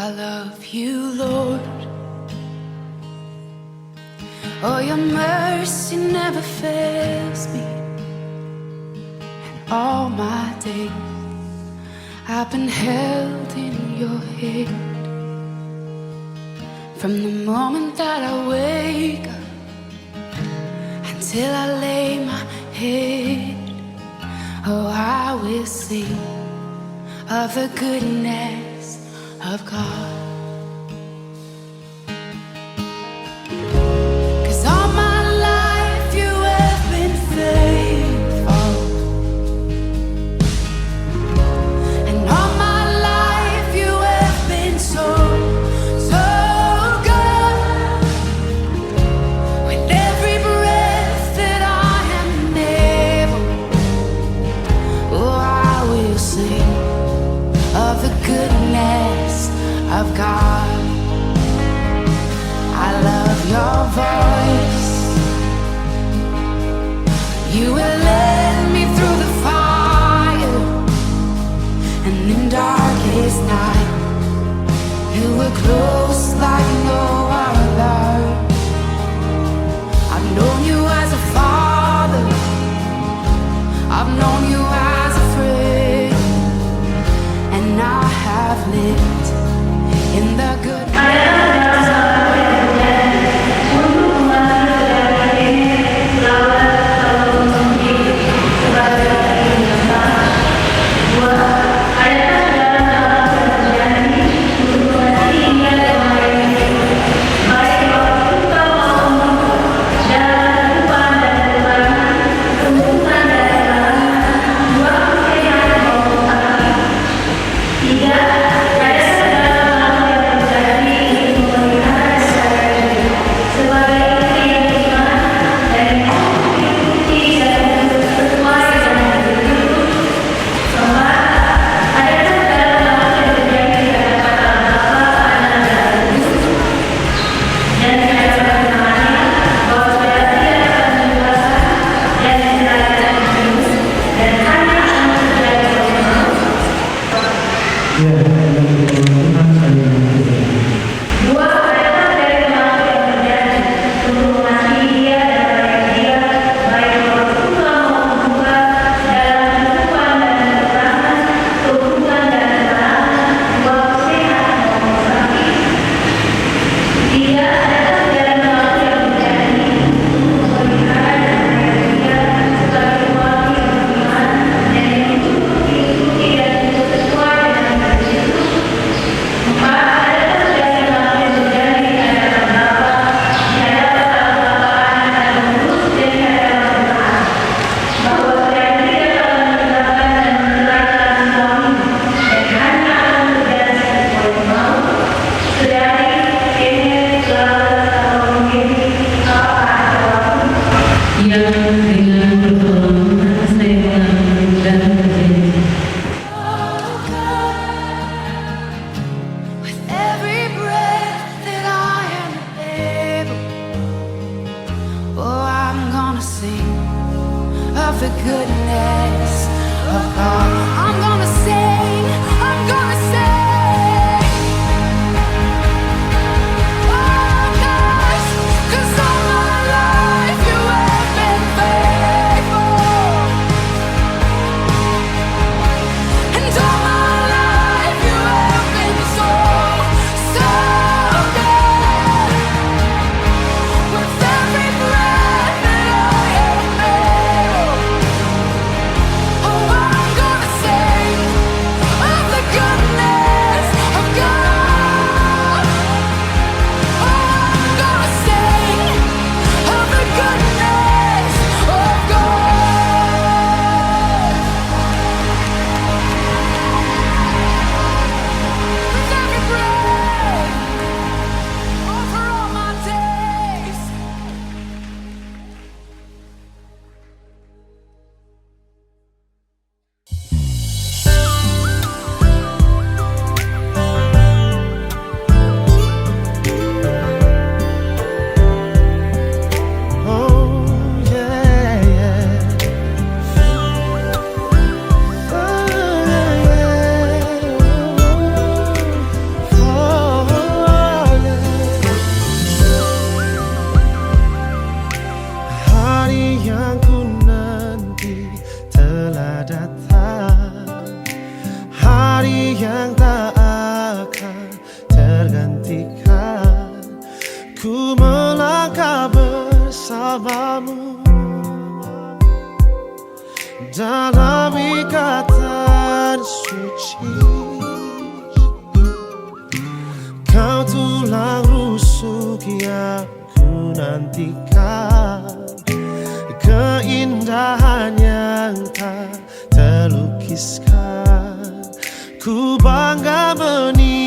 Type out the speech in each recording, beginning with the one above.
I love you, Lord. Oh, your mercy never fails me. And all my days I've been held in your hand. From the moment that I wake up until I lay my head, oh, I will sing of the goodness of God. 'Cause all my life you have been faithful, and all my life you have been so, so good. With every breath that I am able, oh, I will sing of the goodness of God. I love your voice. You will lead me through the fire, and in darkest night you were close like no other. I've known you as a father, I've known you as a friend, and I have lived in the good. With every breath that I am able, oh, I'm gonna sing of the goodness of God. I'm gonna sing, I'm gonna sing. Oh gosh, 'cause all my life you have been faithful, and all my life you have been so, so good. With every breath that I am able, gantikan. Ku melangkah bersamamu dalam ikatan suci. Kau tulang rusuk yang ku nantikan, keindahan yang tak terlukiskan. Ku bangga menikahimu,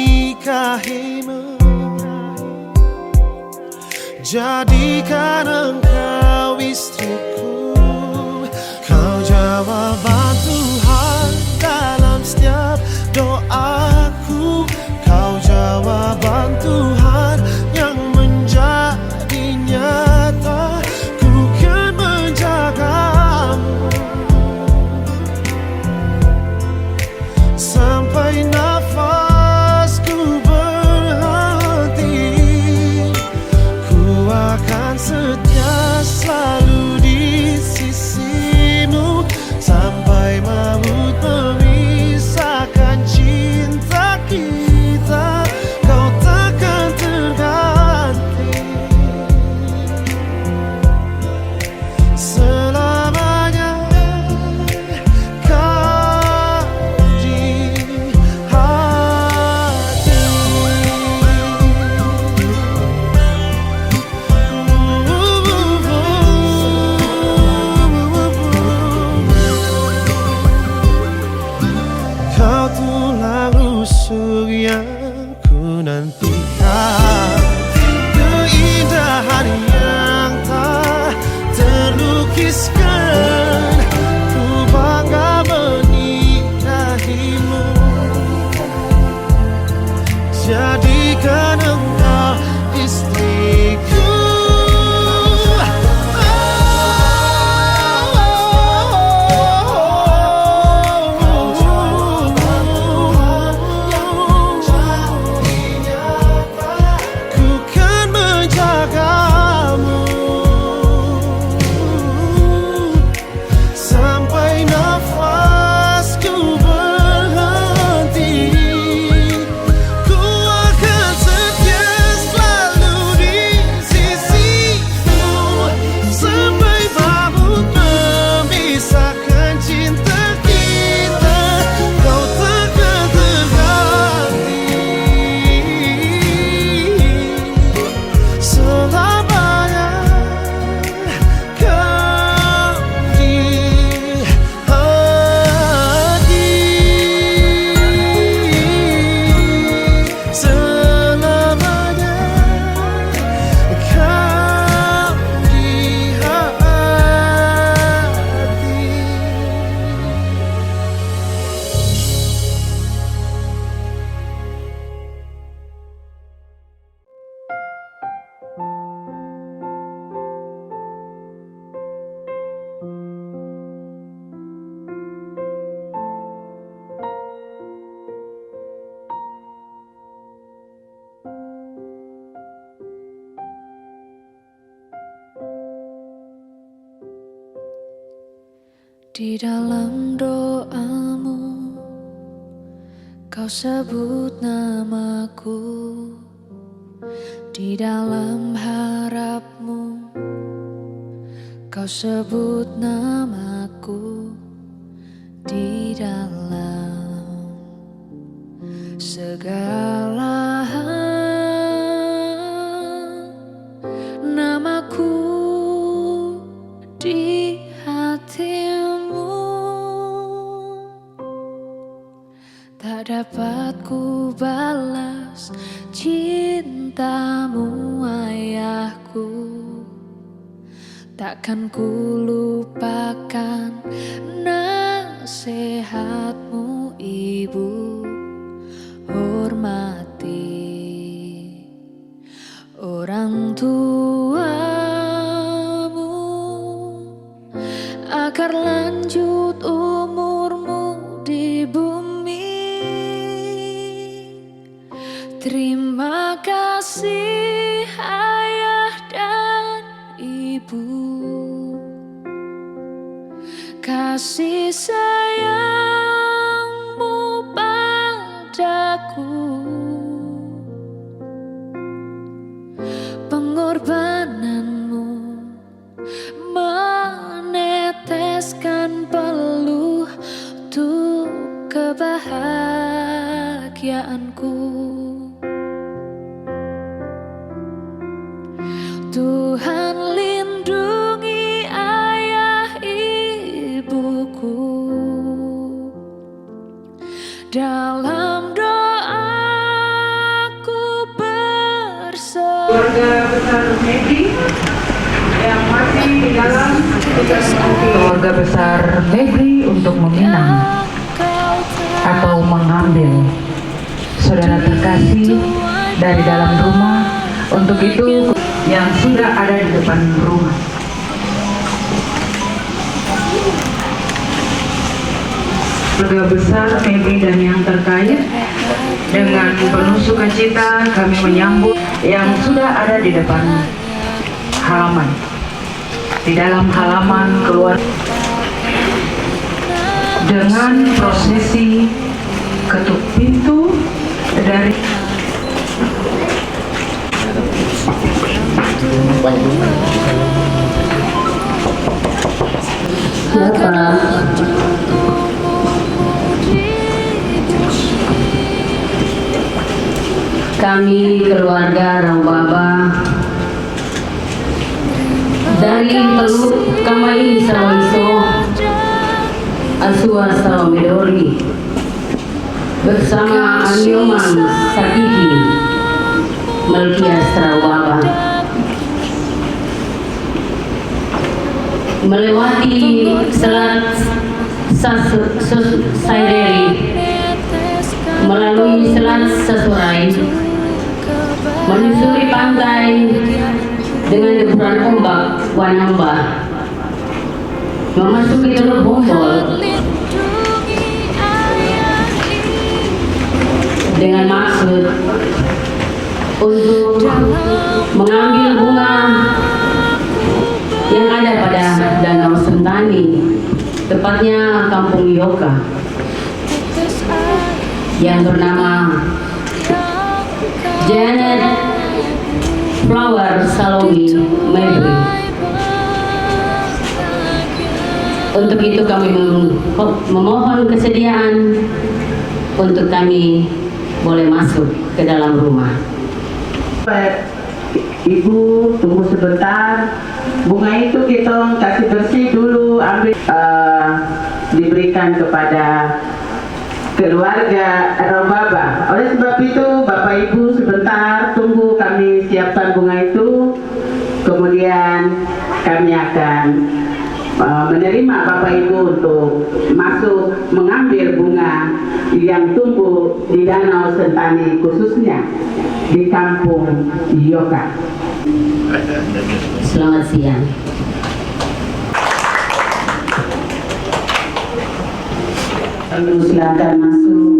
jadikan engkau istriku. Kau jawaban Tuhan dalam setiap doaku. Kau jawaban Tuhan yang menjadi nyata. Ku kan menjagamu sampai nafasku berhenti. Ku akan setia selalu di sisimu sampai maut memisahkan cinta kita. Kau takkan terganti selamanya. Kau di hati. Kau tulang rusuk yang ku nantikan, keindahan yang tak terlukiskan. Ku bangga menikahimu, jadikan engkau istriku. Ku kan menjagamu sampai nafasku berhenti. Ku akan setia selalu di sisimu sampai maut memisahkan cinta kita. Kau takkan terganti selamanya. Kau di hati selamanya. Kau di hati. Di dalam doamu, kau sebut namaku. Di dalam harapmu, kau sebut namaku. Di dalam segala hal, namaku di hatimu. Tak dapat ku balas cintamu, ayahku. Takkan ku lupakan nasihatmu, ibu. Hormati orang tuamu agar lanjut umurmu di bumi. Terima kasih ayah dan ibu, kasih sayangmu padaku Tuhan lindungi ayah ibuku, dalam doaku bersama. Keluarga besar Medi yang masih di dalam keluarga besar Medi untuk meminang atau mengambil saudara terkasih dari dalam rumah. Untuk itu yang sudah ada di depan rumah. Keluarga besar Medi dan yang terkait, dengan penuh sukacita kami menyambut yang sudah ada di depan halaman, di dalam halaman keluar, dengan prosesi ketuk pintu dari kami keluarga Raubaba dari Teluk Kamai Sawiso Asua Sawamedori bersama Anyoman Sakiki Melkias Raubaba melewati Selat Saideri, melalui Selat Sasurai, menyusuri pantai dengan deburan ombak Wanamba, memasuki Teluk Bombol dengan maksud untuk mengambil bunga yang ada pada Danau Sentani, tepatnya Kampung Yoka, yang bernama Janet Flower Salome Mabry. Untuk itu kami memohon kesediaan untuk kami boleh masuk ke dalam rumah. Ibu tunggu sebentar. Bunga itu kita kasih bersih dulu, ambil diberikan kepada keluarga Raubaba. Oleh sebab itu Bapak Ibu sebentar tunggu, kami siapkan bunga itu, kemudian kami akan menerima Bapak Ibu untuk masuk mengambil bunga yang tumbuh di Danau Sentani, khususnya di Kampung Yoka. Selamat siang. Silakan masuk.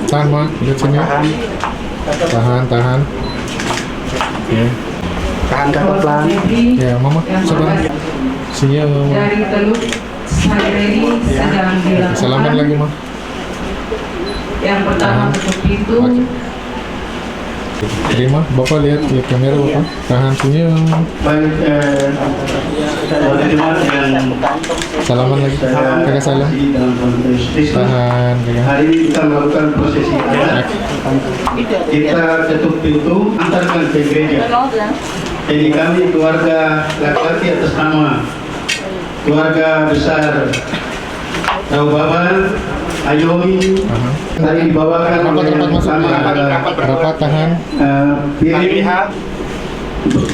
Tahan, Ma, lihat sini. Tahan. Oke. Tahan pelan. Ya, Mama, sabar. Senyum. dari Teluk Saideri sedang dilakukan. Salaman lagi, Ma. Yang pertama ketuk pintu. Terima, Bapak lihat kamera Bapak. Tahan, senyum. Baik, Salaman lagi. Kakak salam. Tahan, kakak. hari ini kita melakukan prosesi adat. Kita ketuk pintu, antarkan ke gereja. Jadi kami keluarga laki-laki atas nama keluarga besar Raubaba Ayomi tadi dibawakan Rapat masuk sama ya. Rapat tahan. piring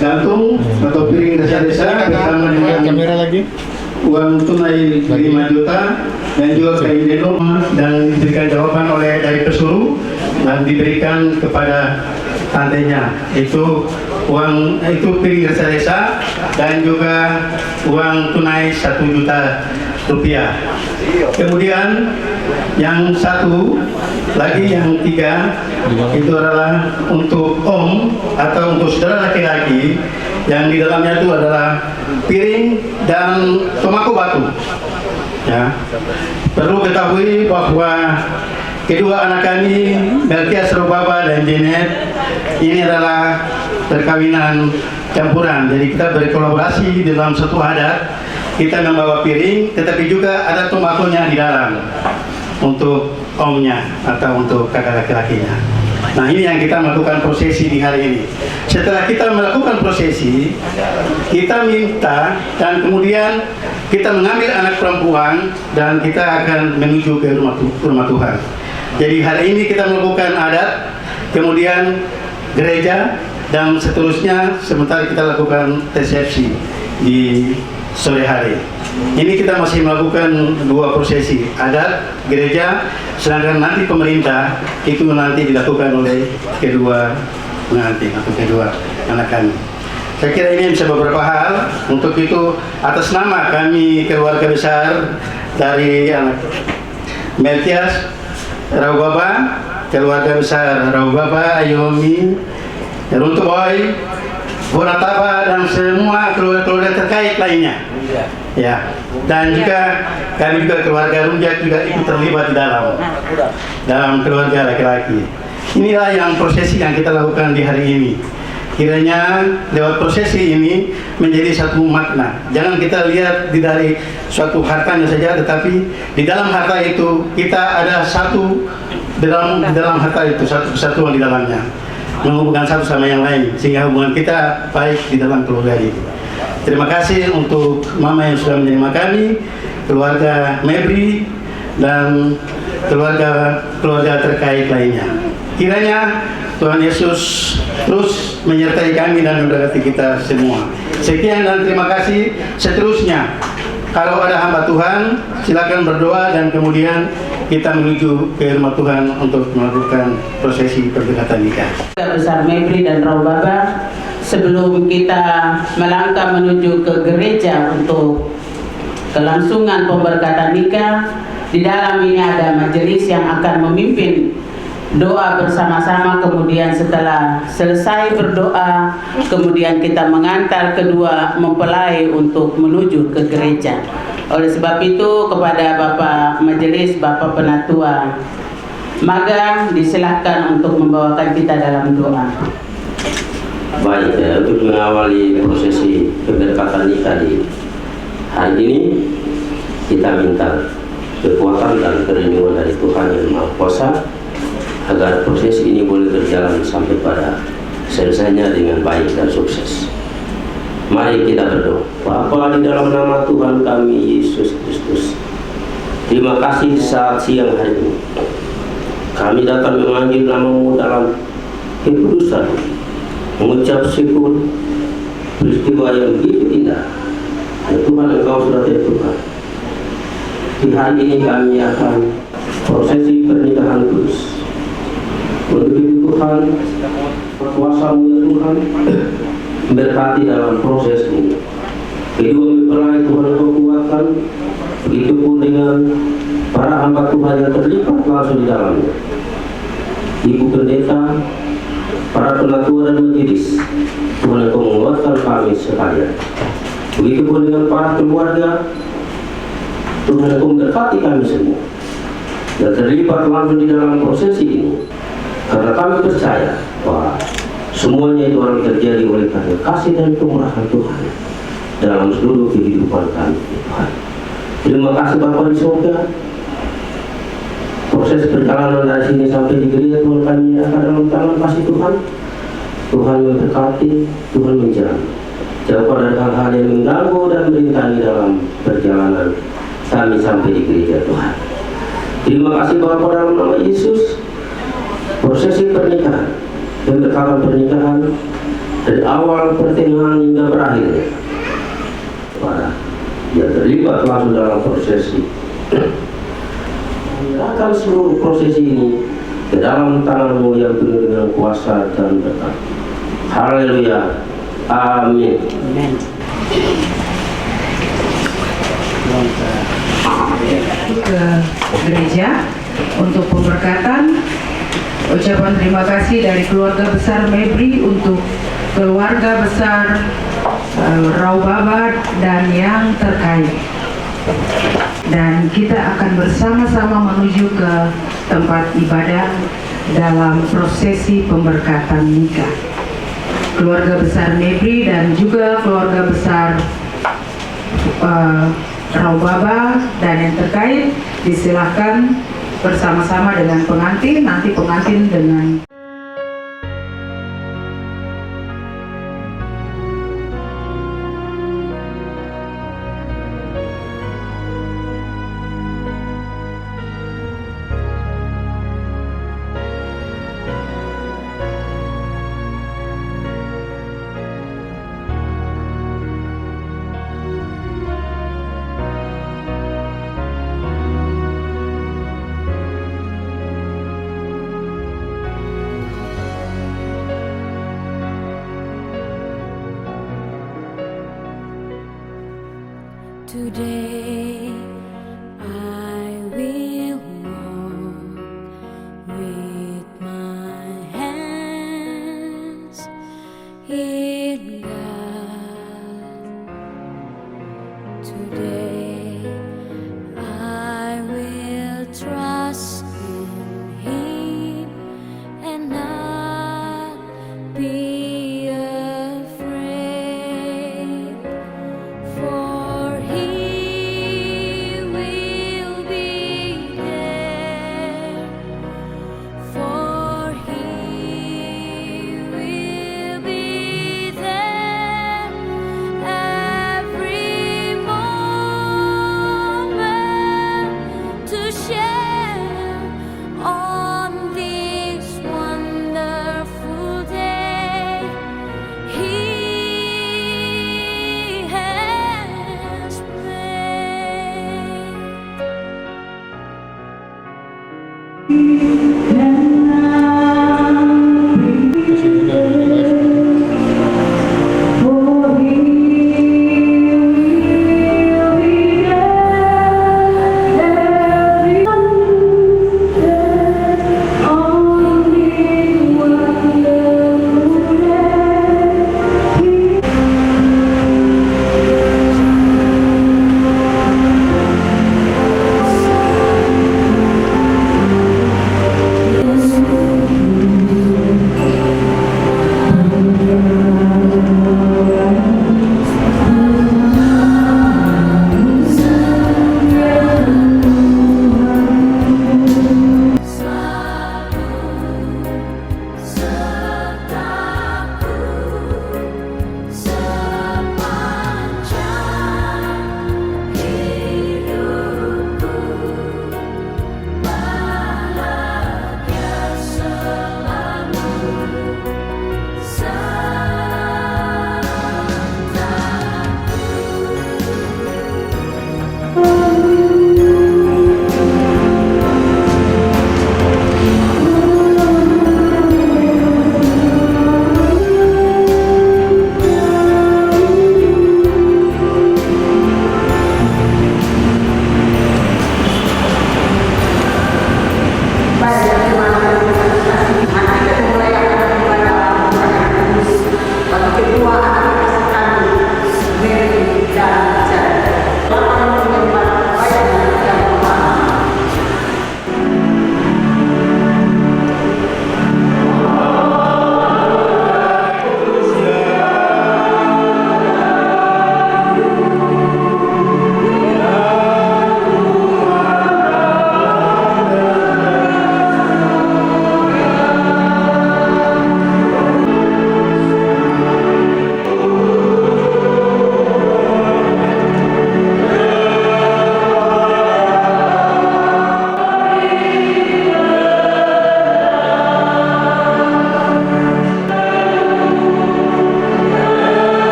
gantung atau piring desa-desa bersama Lihat dengan kamera lagi. uang tunai 5 juta dan juga kain denum, dan diberikan jawaban oleh dari pesuruh dan diberikan kepada tantenya, itu uang itu piring desa-desa dan juga uang tunai 1 juta rupiah. Kemudian yang satu lagi, yang 3 itu adalah untuk om atau untuk saudara laki-laki, yang di dalamnya itu adalah piring dan tomako batu. Ya, perlu ketahui bahwa kedua anak kami, Melkias Raubaba dan Janet, ini adalah perkawinan campuran. Jadi kita berkolaborasi dalam satu adat. Kita membawa piring, tetapi juga ada tomakonya di dalam. untuk omnya atau untuk kakak laki-lakinya. Nah, ini yang kita melakukan prosesi di hari ini. Setelah kita melakukan prosesi, kita minta dan kemudian kita mengambil anak perempuan dan kita akan menuju ke rumah Tuhan. Jadi hari ini kita melakukan adat, kemudian gereja, dan seterusnya sementara kita lakukan resepsi di sore hari. Ini kita masih melakukan dua prosesi, adat, gereja, sedangkan nanti pemerintah itu nanti dilakukan oleh kedua pengantin atau kedua anak kami. Saya kira ini bisa beberapa hal. Untuk itu atas nama kami keluarga besar dari anak Meltias Raubaba, keluarga besar Raubaba, Ayomi, Runtuboy, Bonataba, dan semua keluarga terkait lainnya. Ya, dan juga kami juga keluarga Rujak juga ikut terlibat di dalam keluarga laki-laki. Inilah yang prosesi yang kita lakukan di hari ini. Kiranya lewat prosesi ini menjadi satu makna. Jangan kita lihat dari suatu hartanya saja, tetapi di dalam harta itu kita ada satu di dalam harta itu satu kesatuan di dalamnya, menghubungkan satu sama yang lain sehingga hubungan kita baik di dalam keluarga itu. Terima kasih untuk Mama yang sudah menerima kami, keluarga Mebri, dan keluarga terkait lainnya. Kiranya Tuhan Yesus terus menyertai kami dan memberkati kita semua. Sekian dan terima kasih. Seterusnya, kalau ada hamba Tuhan, silakan berdoa dan kemudian kita menuju ke rumah Tuhan untuk melakukan prosesi pernikahan nikah. Besar Mebri dan Raubaba, sebelum kita melangkah menuju ke gereja untuk kelangsungan pemberkatan nikah, di dalam ini ada majelis yang akan memimpin doa bersama-sama. Kemudian setelah selesai berdoa, kemudian kita mengantar kedua mempelai untuk menuju ke gereja. Oleh sebab itu, kepada Bapak Majelis, Bapak Penatua Magang, disilahkan untuk membawakan kita dalam doa. Baik, untuk mengawali prosesi pemberkatan nikah di hari ini, kita minta kekuatan dan perlindungan dari Tuhan Yang Maha Kuasa agar prosesi ini boleh berjalan sampai pada selesainya dengan baik dan sukses. Mari kita berdoa. Bapa, di dalam nama Tuhan kami Yesus Kristus, terima kasih saat siang hari ini kami datang memanggil nama-Mu dalam kekudusan, mengucap syukur peristiwa yang begitu indah. Ya Tuhan, Engkau sudah tentukan. Di hari ini kami akan prosesi pernikahan kudus. Untuk itu Tuhan, kuasa-Mu ya Tuhan, berkati dalam proses ini. Kedua mempelai Tuhan Engkau kuatkan, begitupun dengan para hamba Tuhan yang terlibat langsung di dalamnya. Ibu pendeta, para penatua dan majelis, Tuhan Engkau menguatkan kami sekalian. Begitupun dengan para keluarga, Tuhan Engkau memberkati kami semua dan terlibat langsung di dalam prosesi ini. Karena kami percaya bahwa semuanya itu akan terjadi oleh karena kasih dan kemurahan Tuhan dalam seluruh kehidupan kami, Tuhan. Terima kasih Bapa di surga. Proses perjalanan dari sini sampai di gereja Tuhan kami akan dalam tangan kasih Tuhan. Tuhan memberkati, Tuhan menjaga. Jauhkan dari hal-hal yang mengganggu dan merintangi dalam perjalanan kami sampai di gereja Tuhan. Terima kasih Bapa dalam nama Yesus. Prosesi pernikahan, pemberkatan pernikahan dari awal, pertengahan hingga berakhir, para yang terlibat langsung dalam prosesi, menyerahkan seluruh prosesi ini ke dalam tangan-Mu yang penuh dengan kuasa dan berkat. Haleluya, amin. Ke gereja untuk pemberkatan. Ucapan terima kasih dari keluarga besar Mebri untuk keluarga besar Raubaba dan yang terkait. Dan kita akan bersama-sama menuju ke tempat ibadah dalam prosesi pemberkatan nikah. Keluarga besar Mebri dan juga keluarga besar Raubaba dan yang terkait disilahkan bersama-sama dengan pengantin, nanti pengantin dengan Today I will walk with my hands in God. Today I will trust in Him and not be afraid. For He will be there. For He will be there every moment to share on this wonderful day He has made. Kasih juga live.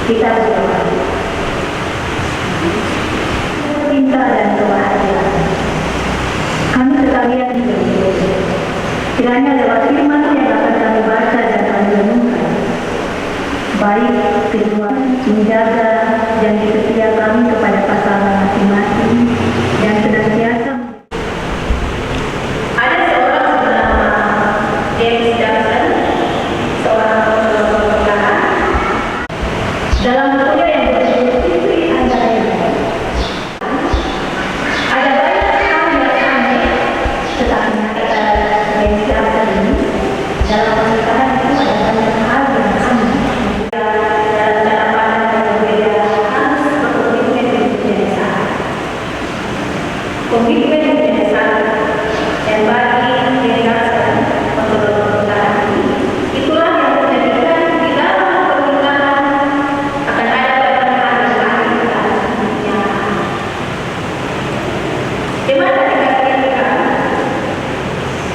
Kita berdoa. Cinta dan kebahagiaan. Kami sekalian berdoa. Kiranya lewat firman yang akan kami baca dan kami renungkan, baik kedua menjaga janji setia kami kepada pasangan masing-masing dan senantiasa. Ada seorang bernama James Johnson, seorang pengacara. Dalam bukunya yang berjudul Istri Anda ada banyak hal yang aneh, tetapi kata James Johnson ini dalam pernikahan itu ada banyak hal yang aneh. Dalam cara pandang yang berbeda harus berkomitmen menjadi satu. Komitmen menjadi satu. Dan bagi James Johnson menurut pernikahan ini, itulah yang menjadikan di dalam pernikahan akan ada banyak hal yang aneh dalam hidupnya. Di mana dikasih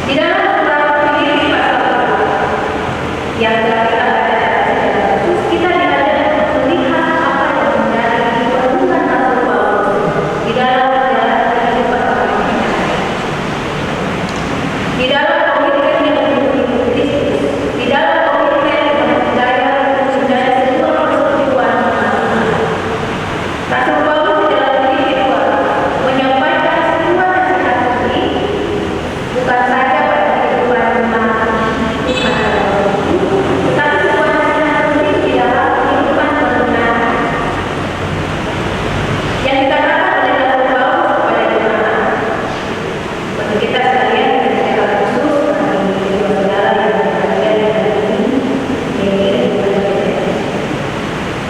di dalam surat Filipi pasal 2 yang telah kita baca secara khusus, kita diajak untuk melihat apa yang menjadi perhubungan Rasul Paulus di dalam perjalanan kehidupan orang-orang. Di dalam komitmen yang mengikuti Kristus, di dalam komitmen yang percaya untuk menjadi sebuah persekutuan Rasul Paulus di dalam Filipi 2 menyampaikan sebuah nasihat ini bukan saja pada kehidupan rumah tetapi sebuah nasihat penting di dalam kehidupan perguruan yang dikatakan oleh Rasul Paulus kepada jemaat. Bagi kita sekalian secara khusus bagi saudara yang berada di dalam ini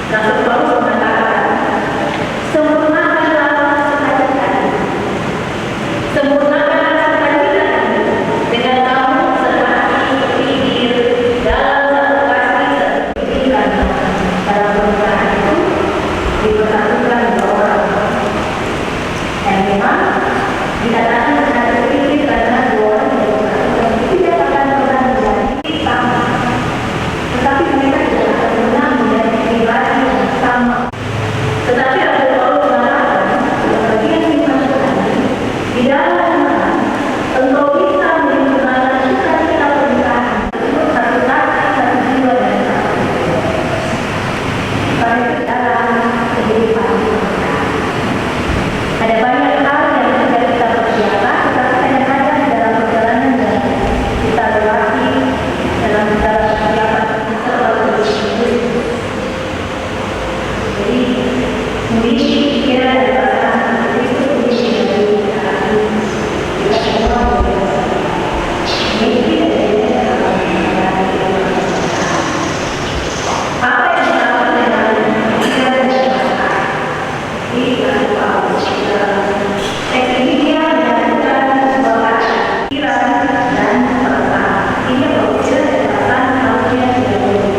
Rasul Paulus mengatakan, sempurnakanlah sukacita, sempurnakanlah sukacita dengan kamu sehati berpikir dalam satu kasih sertifikat. Dalam pernikahan itu dipersatukan dua orang. Dan memang dikatakan sehati berpikir karena dua orang yang dipersatukan tidak akan pernah menjadi sama, tetapi mereka tidak akan pernah menjadi pribadi yang sama. Tetapi Rasul Paulus mengatakan dalam bagian firman Tuhan, di dalam engkau bisa menyempurnakan sukacita pernikahan untuk satu hati, satu jiwa dan satu pada dalam kehidupan pernikahan. Ada banyak hal yang sudah kita persiapkan, tetapi kadang-kadang di dalam perjalanan yang kita lewati dalam segala persiapan kita selalu bersyukur. Jadi memiliki pikiran dan perasaan Kristus memiliki dari kita semua memiliki dari apa yang dilakukan dengan pikiran dan perasaan di Rasul Paulus. Teks ini dia menyatukan sebuah pikiran dan perasaan. Ini pikiran dan perasaan harusnya tidak boleh.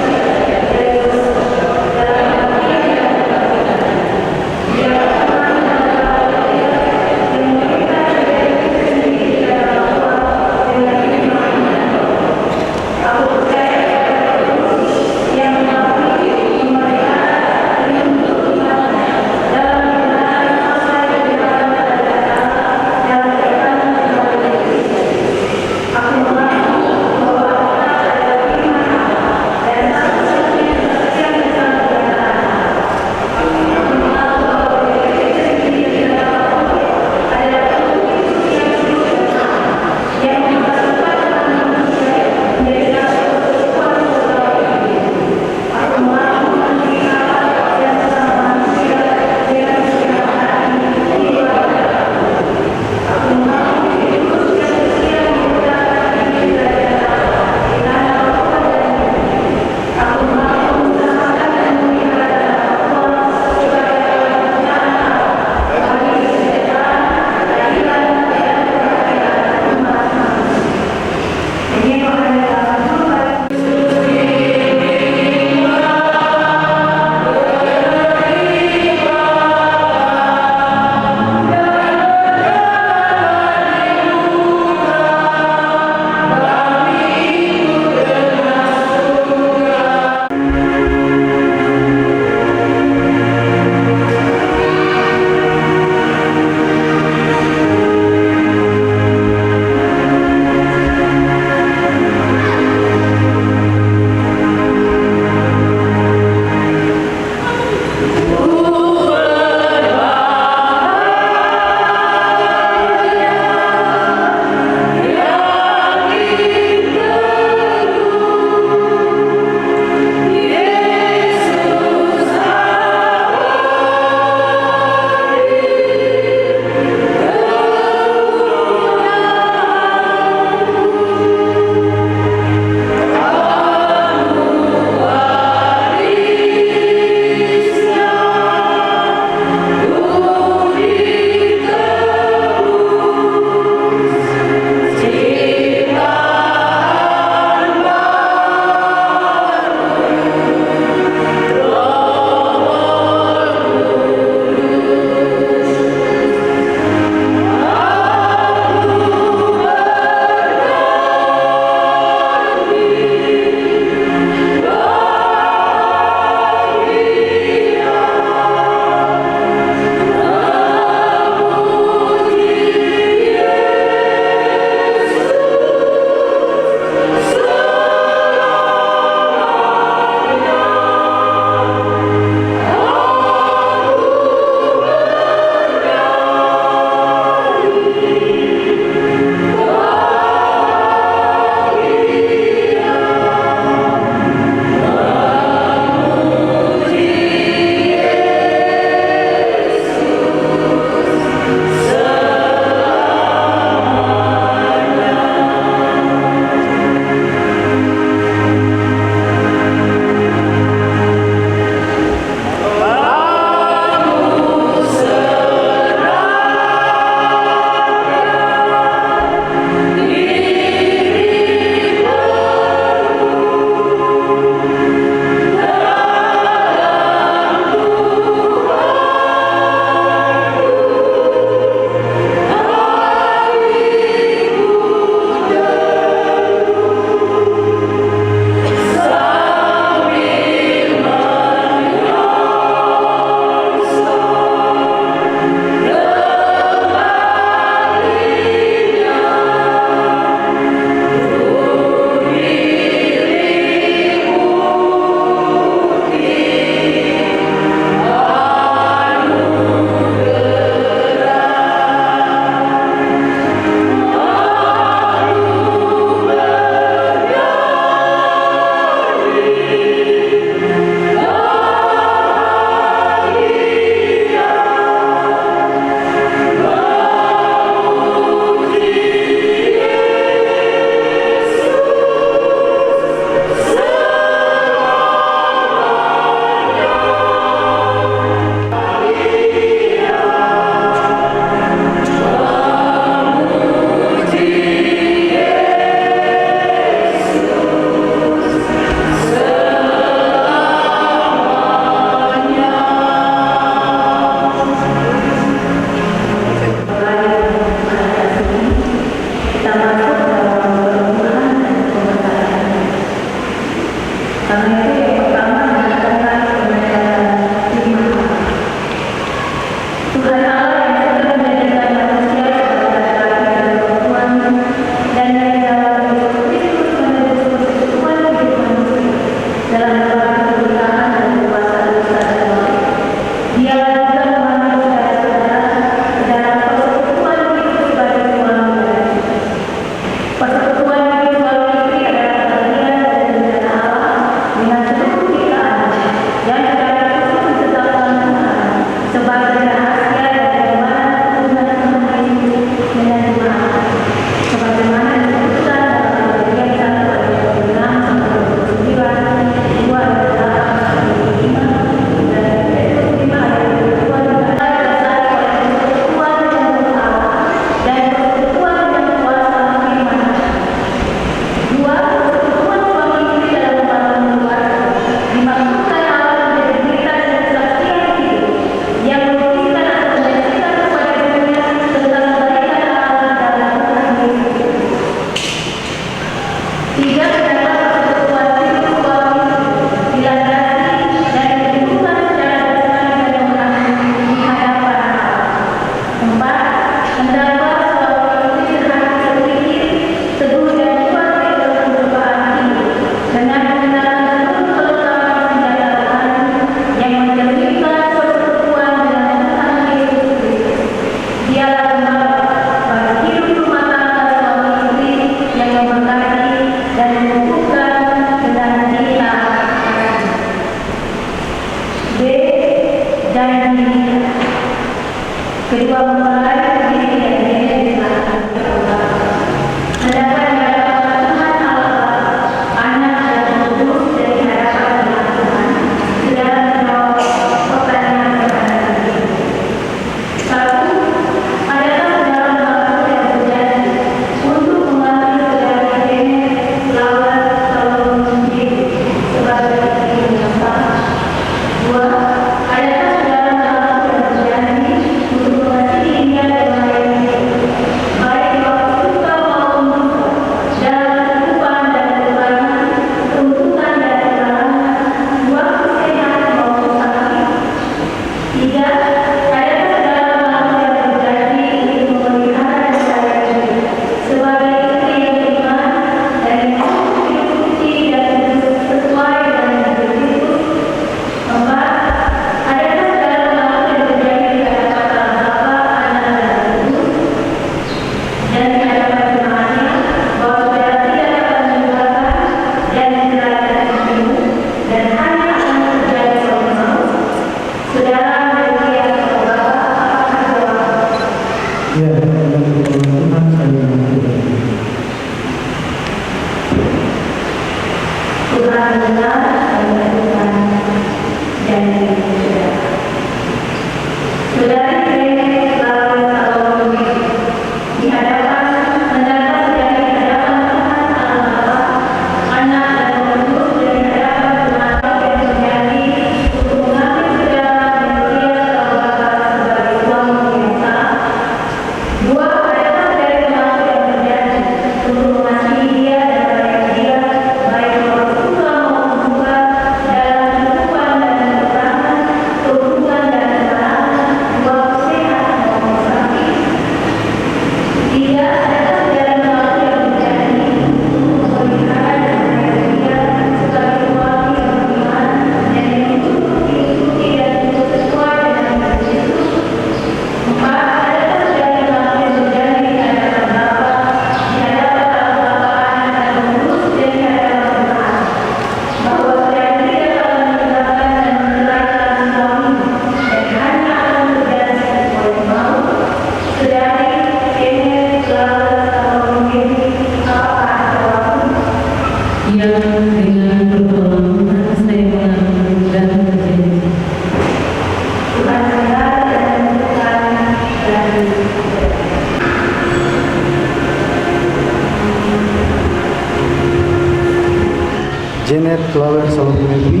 Janet Flower Salome Negeri.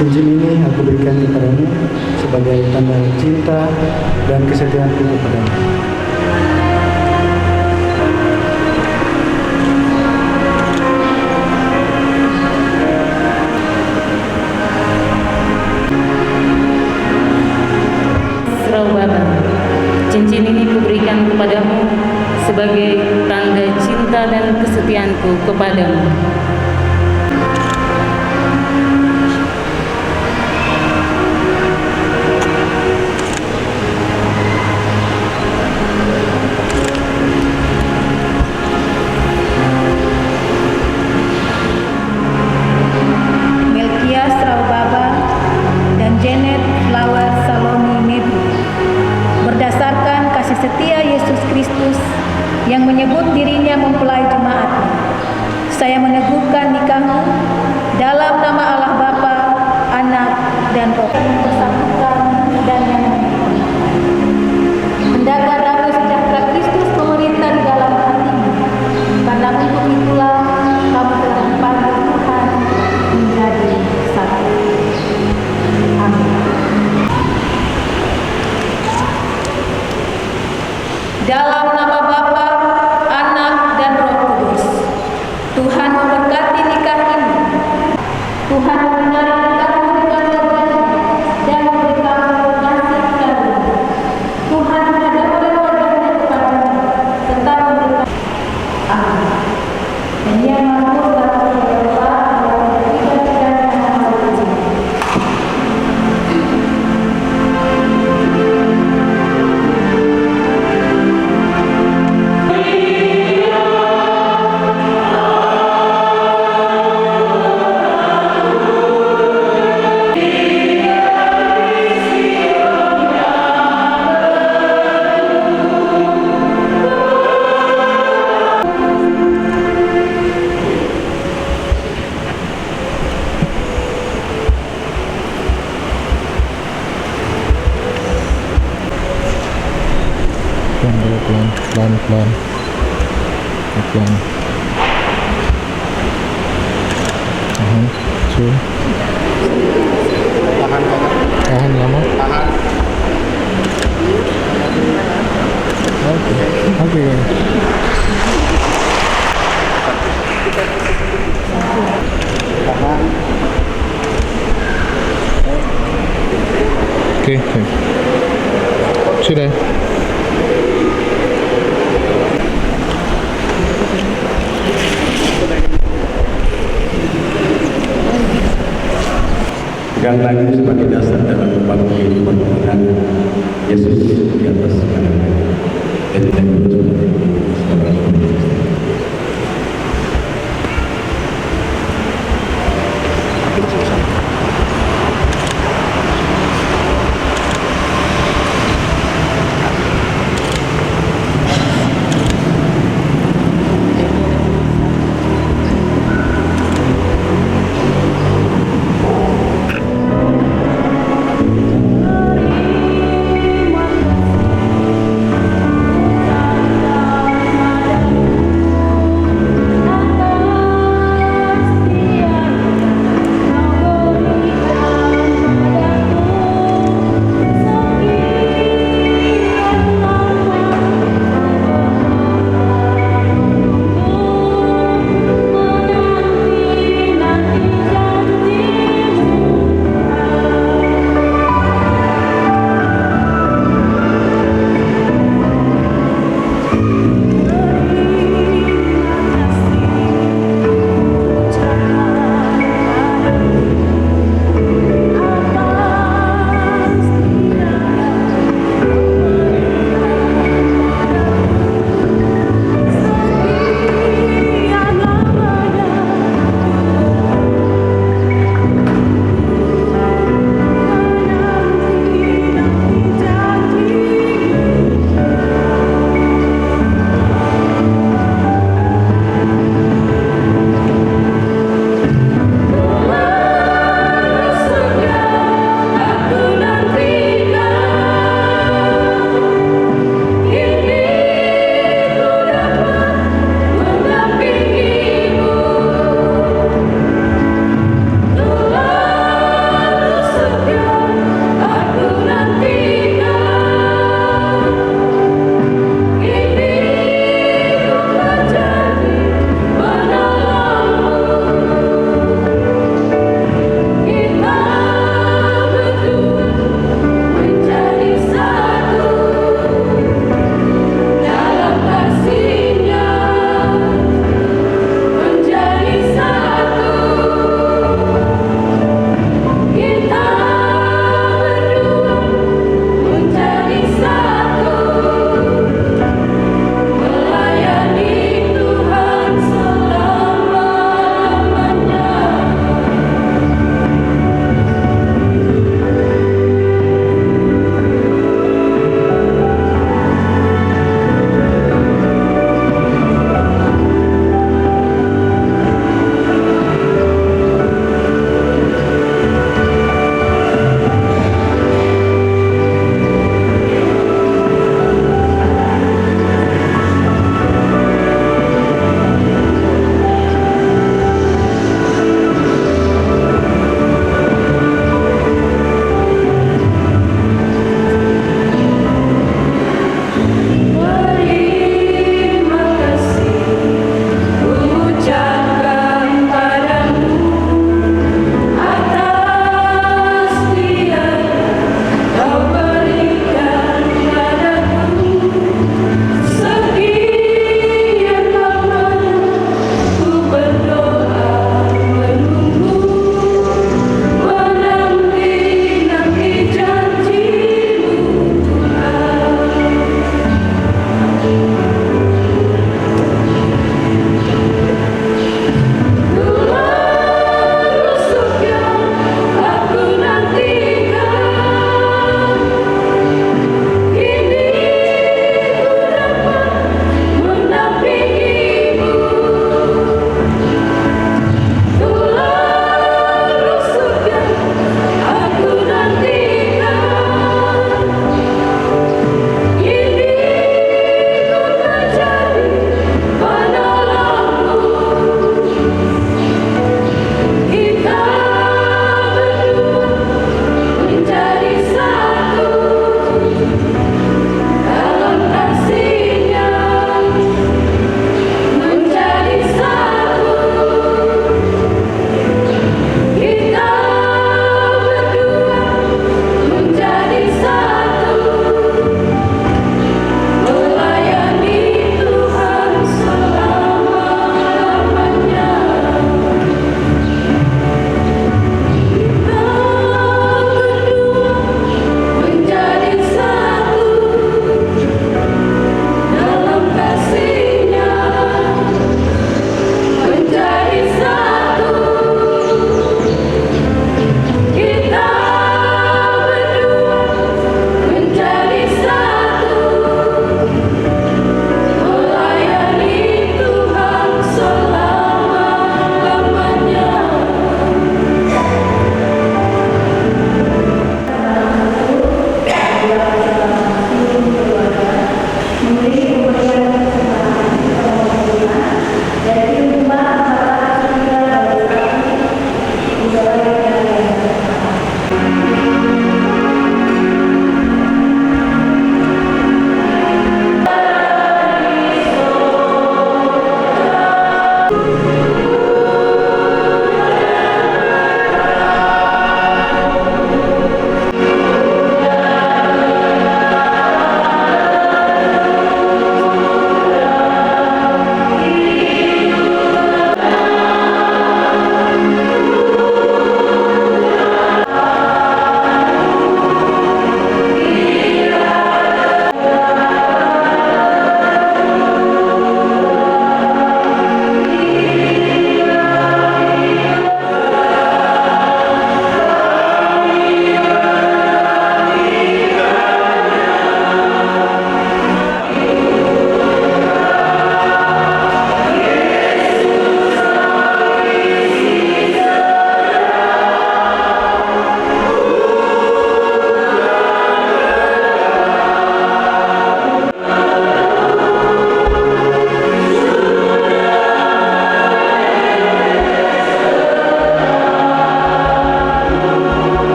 Cincin ini aku berikan kepadamu sebagai tanda cinta dan kesetiaanku kepadamu. Baba, cincin ini kuberikan kepadamu sebagai tanda cinta dan kesetiaanku kepadamu. Melkia Baba dan Janet Flower Salome Negeri. Berdasarkan kasih setia Yesus Kristus yang menyebut dirinya mempelai jemaatnya, saya meneguhkan nikahmu dalam nama Allah Bapa, Anak, dan Roh yang bersatukan dan yang mendapat damai sejahtera Kristus pemerintah di dalam hatimu. Karena untuk itulah kamu telah dipanggil Tuhan menjadi satu. Amin. Dalam nama Bapa, Anak, dan Roh Kudus, Tuhan memberkati nikah ini. Tuhan membenari nikahmu dengan berjanji dan memberikan kasih karunia. Tuhan menghadapkan wajahnya kepadamu serta memberikan amin. Dan yang mampu dapat berdoa dalam tidak dan yang mampu. Pelan-pelan. Tahan lama. Oke. Oke. Sudah. Pegang lagi sebagai dasar dalam membangun kehidupan pernikahan Yesus di atas segala-galanya. Dan kita berdoa sebagai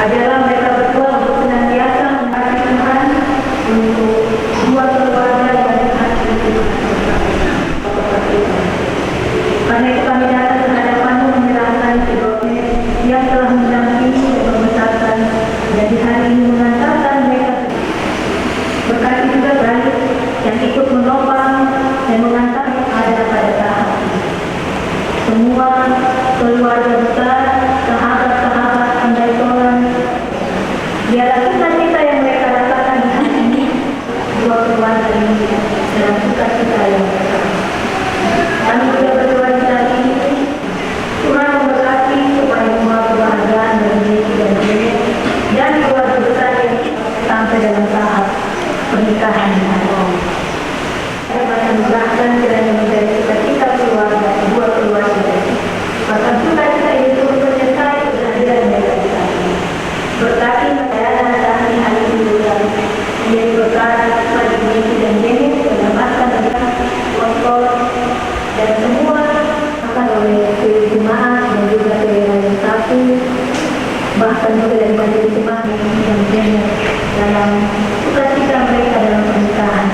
Ajarlah mereka berdua untuk senantiasa mengasihi Tuhan untuk dua keluarga dan hati Tuhan. Karena itu kami datang ke hadapan-Mu menyerahkan sebagai yang telah mendampingi dan membesarkan dan di hari ini mengantarkan mereka. Berkati juga balik yang ikut menopang dan mengantar ada pada tahap ini. Semua keluarga besar, sahabat-sahabat andai Tuhan, biarlah sukacita yang mereka rasakan di hari ini, dua keluarga ini dalam sukacita yang besar. Kami juga berdoa di saat ini, Tuhan memberkati supaya semua kebahagiaan dari Yesus dan Yesus dan keluarga besar yang sampai dalam tahap pernikahan dengan Allah. Dapat menurahkan kiranya menjadi sukacita keluarga, dua keluarga. Bahkan sukacita itu menyertai kehadiran mereka di saat ini. Berkati perjalanan kami hari ini juga menjadi berkat bagi Yesus dan Yesus mendapatkan kontrol dan semua akan oleh jemaat dan juga dari satu bahkan juga dari majelis jemaat yang benar dalam sukacita mereka dalam pernikahan.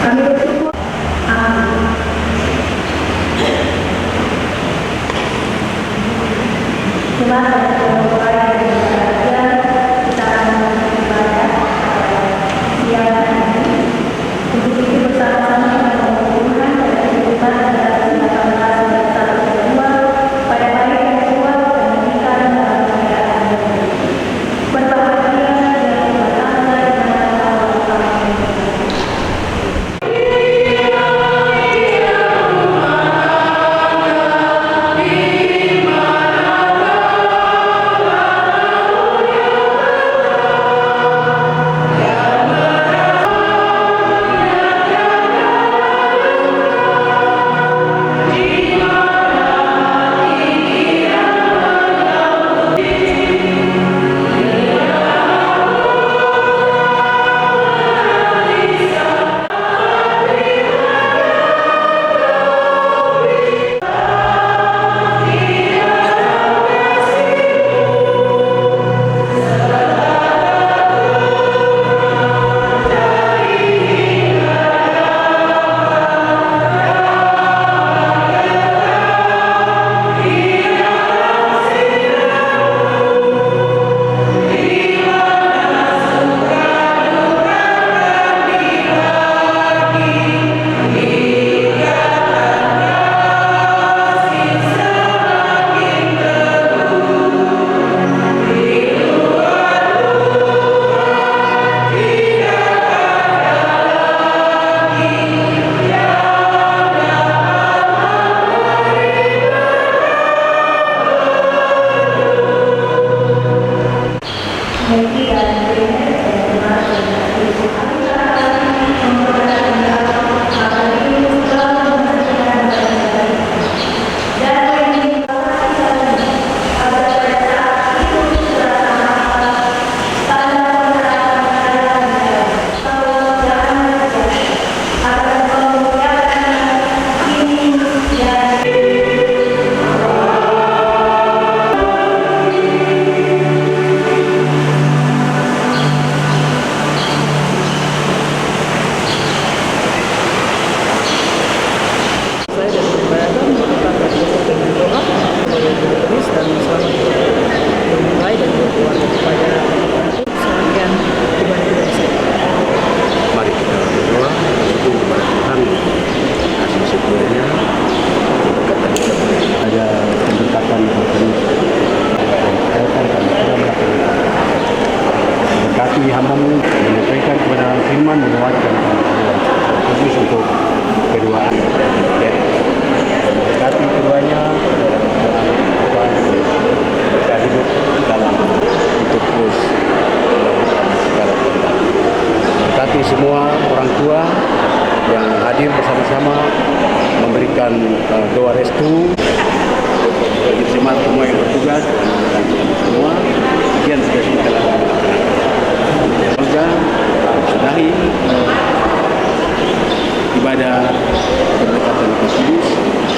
Kami bersyukur. Terima kasih kepada kita akan beribadah siang ini. Untuk itu bersama-sama kita mengumpulkan pada kehidupan antara kita bersama kedua pada hari yang kedua pernikahan dalam keadaan berbahagia dan bertangga dengan Allah. doa restu bagi jemaat semua yang bertugas dan semua bagian sudah kita lakukan. Semoga sudahi ibadah berdekatan Kudus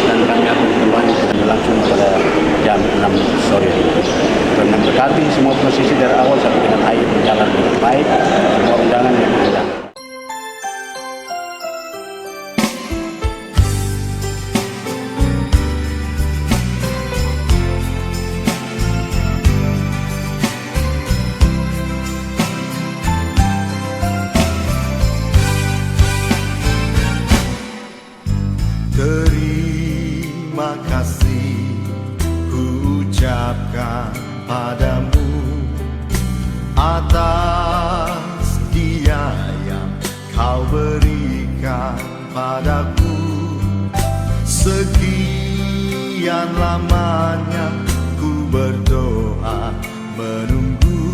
dan kami akan kembali langsung pada jam 6 sore. Dan memberkati semua prosesi dari awal sampai dengan akhir berjalan dengan baik. Semua undangan yang diundang. Terima kasih ku ucapkan padamu atas dia yang kau berikan padaku. Sekian lamanya ku berdoa, menunggu,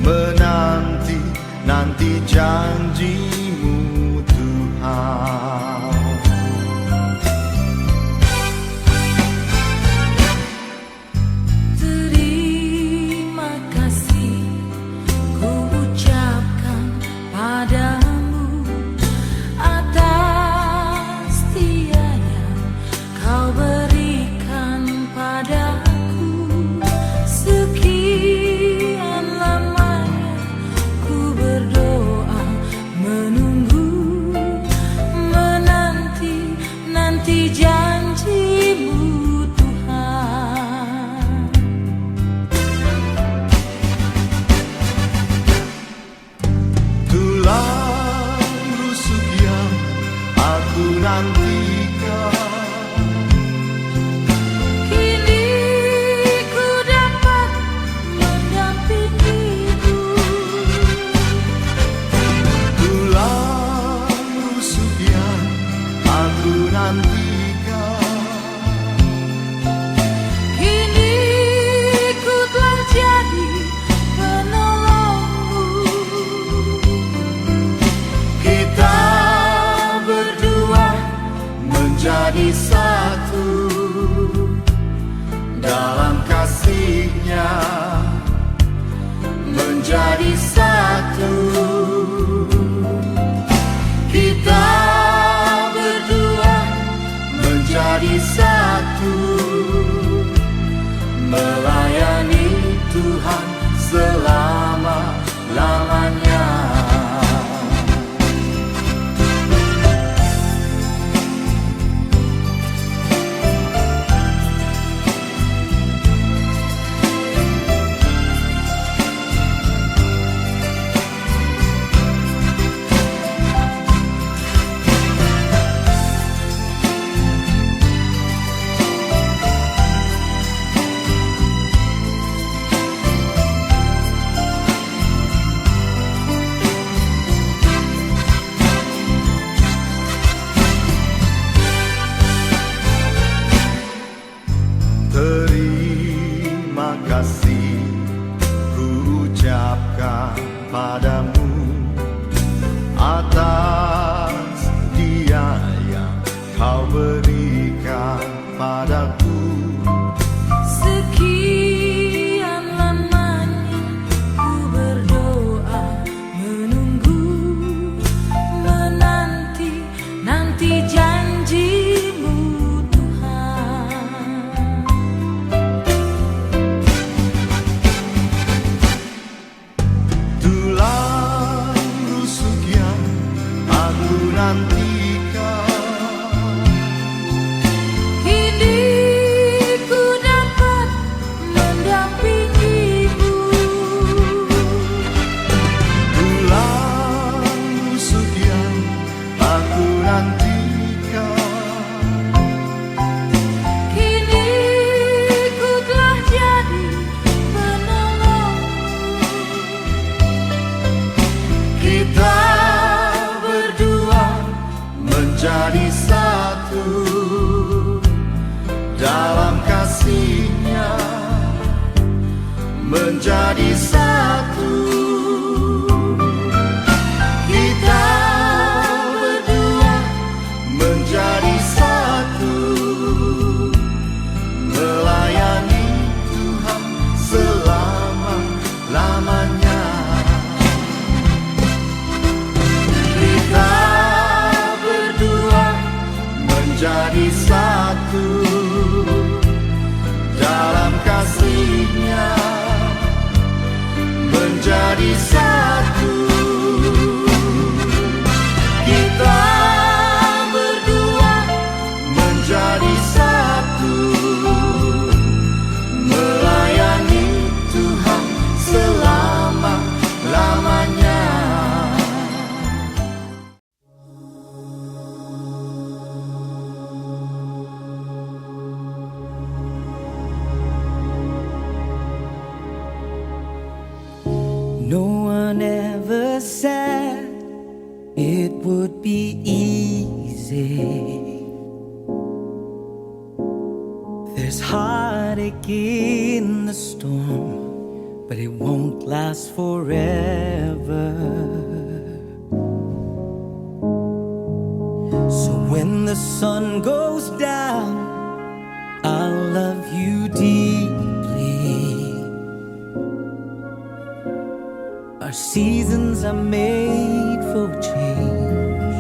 menanti janjimu Tuhan. Menjadi satu dalam kasih-Nya, menjadi satu. Kita berdua menjadi satu, melayani Tuhan selama-lamanya. Terima kasih ku ucapkan padamu atas dia yang kau berikan padaku. Sekian lamanya ku berdoa, menunggu, menanti janji-Mu Tuhan. Tulang rusuk yang aku nantikan, Kini ku dapat mendampingi-Mu. tulang rusuk yang aku nantikan, Kini ku telah jadi penolong-Mu. kita berdua menjadi satu dalam kasih-Nya, menjadi satu. Kita berdua menjadi satu, melayani Tuhan selama-lamanya. Kita berdua menjadi satu dalam kasih-Nya, menjadi satu. Kita berdua menjadi satu, melayani Tuhan selama-lamanya. No one ever said it would be easy. There's heartache in the storm, but it won't last forever. So when the sun goes down, I'll love you deeply. Our seasons are made for change,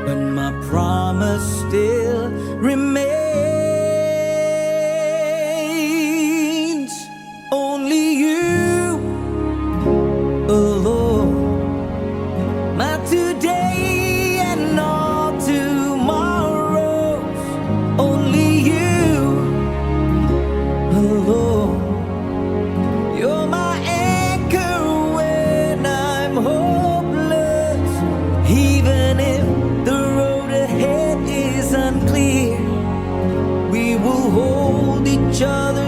but my promise still remains. Only you alone, my today and all tomorrows. Only you alone, you're my anchor when I'm hopeless. Even if the road ahead is unclear, we will hold each other